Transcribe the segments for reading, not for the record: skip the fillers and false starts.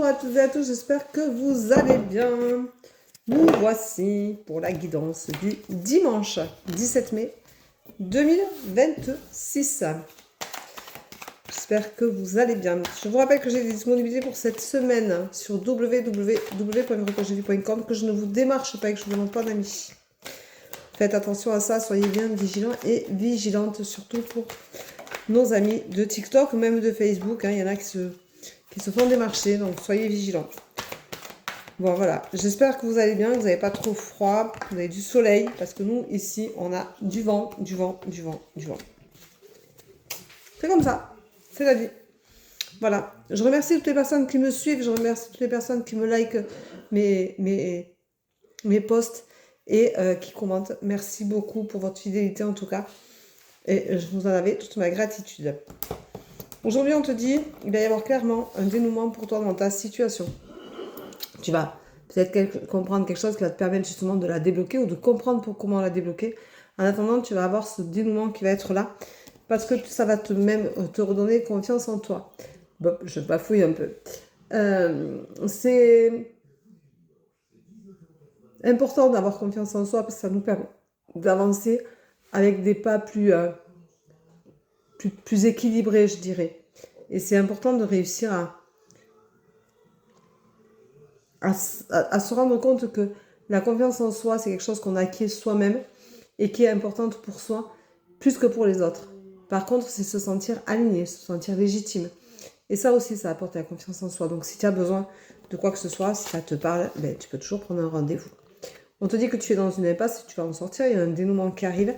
Bonjour à toutes et à tous, j'espère que vous allez bien. Nous voici pour la guidance du dimanche 17 mai 2026. J'espère que vous allez bien. Je vous rappelle que j'ai des disponibilités pour cette semaine sur www.verocogévie.com, que je ne vous démarche pas et que je ne vous demande pas d'amis. Faites attention à ça, soyez bien vigilants et vigilantes, surtout pour nos amis de TikTok, même de Facebook. Il y en a qui se font démarcher, donc soyez vigilants. Bon, voilà, j'espère que vous allez bien, que vous n'avez pas trop froid, que vous avez du soleil, parce que nous, ici, on a du vent, du vent, du vent, du vent. C'est comme ça, c'est la vie. Voilà, je remercie toutes les personnes qui me suivent, je remercie toutes les personnes qui me likent mes posts et qui commentent. Merci beaucoup pour votre fidélité en tout cas. Et je vous en avais toute ma gratitude. Aujourd'hui, on te dit, il va y avoir clairement un dénouement pour toi dans ta situation. Tu vas peut-être comprendre quelque chose qui va te permettre justement de la débloquer ou de comprendre comment la débloquer. En attendant, tu vas avoir ce dénouement qui va être là parce que ça va te redonner confiance en toi. Bon, je bafouille un peu. C'est important d'avoir confiance en soi parce que ça nous permet d'avancer avec des pas plus équilibrés, je dirais. Et c'est important de réussir à se rendre compte que la confiance en soi, c'est quelque chose qu'on acquiert soi-même et qui est importante pour soi plus que pour les autres. Par contre, c'est se sentir aligné, se sentir légitime. Et ça aussi, ça apporte la confiance en soi. Donc, si tu as besoin de quoi que ce soit, si ça te parle, tu peux toujours prendre un rendez-vous. On te dit que tu es dans une impasse, tu vas en sortir, il y a un dénouement qui arrive,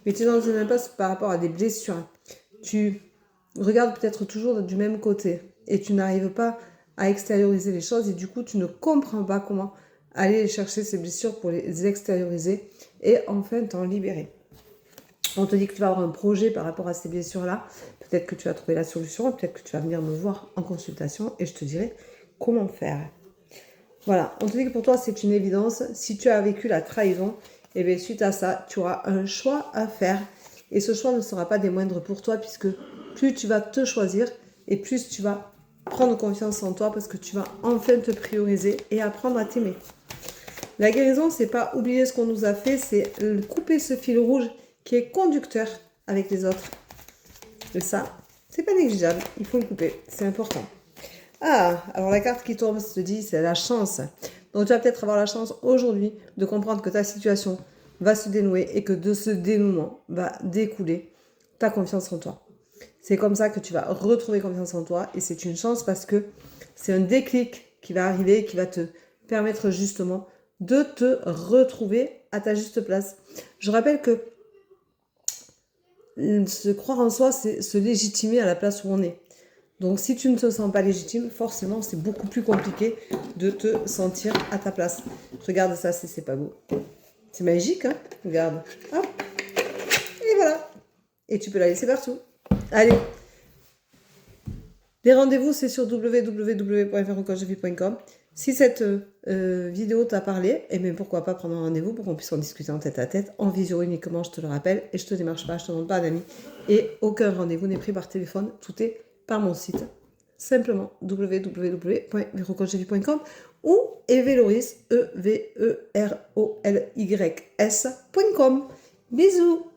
mais tu es dans une impasse par rapport à des blessures. Tu regardes peut-être toujours du même côté et tu n'arrives pas à extérioriser les choses et du coup tu ne comprends pas comment aller chercher ces blessures pour les extérioriser et enfin t'en libérer. On te dit que tu vas avoir un projet par rapport à ces blessures-là, peut-être que tu vas trouver la solution, peut-être que tu vas venir me voir en consultation et je te dirai comment faire. Voilà, on te dit que pour toi c'est une évidence, si tu as vécu la trahison, et bien suite à ça, tu auras un choix à faire et ce choix ne sera pas des moindres pour toi puisque plus tu vas te choisir et plus tu vas prendre confiance en toi parce que tu vas enfin te prioriser et apprendre à t'aimer. La guérison, c'est pas oublier ce qu'on nous a fait, c'est couper ce fil rouge qui est conducteur avec les autres. Et ça, c'est pas négligeable, il faut le couper, c'est important. Ah, alors la carte qui tombe, se dit, c'est la chance. Donc tu vas peut-être avoir la chance aujourd'hui de comprendre que ta situation va se dénouer et que de ce dénouement va découler ta confiance en toi. C'est comme ça que tu vas retrouver confiance en toi et c'est une chance parce que c'est un déclic qui va arriver et qui va te permettre justement de te retrouver à ta juste place. Je rappelle que se croire en soi, c'est se légitimer à la place où on est. Donc si tu ne te sens pas légitime, forcément c'est beaucoup plus compliqué de te sentir à ta place. Regarde ça, c'est pas beau. C'est magique, hein? Regarde. Hop. Et voilà. Et tu peux la laisser partout. Allez. Les rendez-vous, c'est sur www.verocogévie.com. Si cette vidéo t'a parlé, et bien pourquoi pas prendre un rendez-vous pour qu'on puisse en discuter en tête à tête, en visio uniquement, je te le rappelle, et je te démarche pas, je te demande pas d'amis, et aucun rendez-vous n'est pris par téléphone, tout est par mon site, simplement www.verocogévie.com ou eveloris, EVEROLYS.com. Bisous.